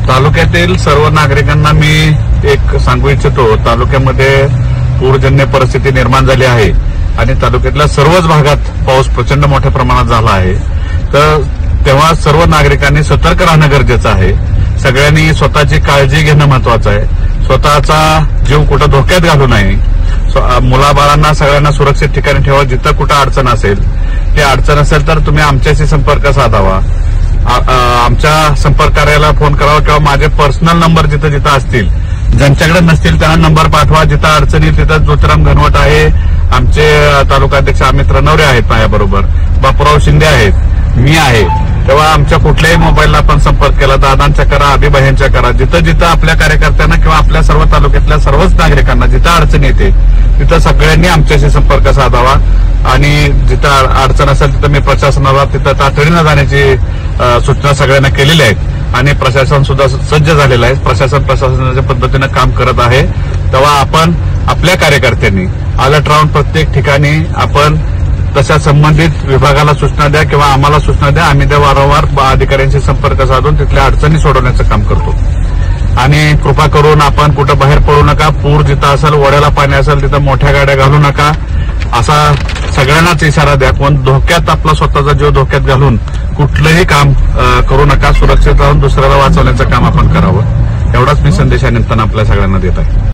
तालुक्यातील सर्व नागरिकांना मी एक सांगू इच्छितो, तालुक्यामध्ये पूरजन्य परिस्थिती निर्माण झाली आहे आणि तालुक्यातल्या सर्वच भागात पाऊस प्रचंड मोठ्या प्रमाणात झाला आहे। तर तेव्हा सर्व नागरिकांनी सतर्क राहणं गरजेचं आहे। सगळ्यांनी स्वतःची काळजी घेणं महत्वाचं आहे। स्वतःचा जीव कुठं धोक्यात घालू नये। मुलाबाळांना सगळ्यांना सुरक्षित ठिकाणी ठेवा। जिथं कुठं अडचण असेल, ती अडचण असेल तर तुम्ही आमच्याशी संपर्क साधावा, आमच्या संपर्क कार्यालयाला फोन करावा किंवा माझे पर्सनल नंबर जिथं जिथं असतील, ज्यांच्याकडे नसतील त्यांना नंबर पाठवा। जिथं अडचणी तिथं ज्योतिराम घनवट आहे, आमचे तालुकाध्यक्ष अमित रणवरे आहेत माझ्याबरोबर, बापूराव शिंदे आहेत, मी आहे। तेव्हा आमच्या कुठल्याही मोबाईलला आपण संपर्क केला, दादांच्या करा, अभिभायांच्या करा। जिथं जिथं आपल्या कार्यकर्त्यांना किंवा आपल्या सर्व तालुक्यातल्या सर्वच नागरिकांना जिथं अडचण येते तिथं सगळ्यांनी आमच्याशी संपर्क साधावा आणि जिथं अडचण असेल तिथं मी प्रशासनाला तिथं तातडीनं जाण्याची सूचना सगळ्यांना केलेल्या आहेत आणि प्रशासन सुद्धा सज्ज झालेलं आहे। प्रशासन प्रशासनाच्या पद्धतीनं काम करत आहे। तेव्हा आपण आपल्या कार्यकर्त्यांनी अलर्ट राहून प्रत्येक ठिकाणी आपण तशा संबंधित विभागाला सूचना द्या किंवा आम्हाला सूचना द्या। आम्ही त्या वारंवार अधिकाऱ्यांशी संपर्क साधून तिथल्या अडचणी सोडवण्याचं काम करतो। आणि कृपा करून आपण कुठं बाहेर पडू नका। पूर जिथं असेल, ओढ्याला पाणी असेल तिथं मोठ्या गाड्या घालू नका, असा सगळ्यांनाच इशारा द्या। कोण धोक्यात आपला स्वतःचा जीव धोक्यात घालून कुठलंही काम करू नका। सुरक्षित राहून दुसऱ्याला वाचवण्याचं काम आपण करावं, एवढाच मी संदेश या निमित्तानं आपल्या सगळ्यांना देत आहे।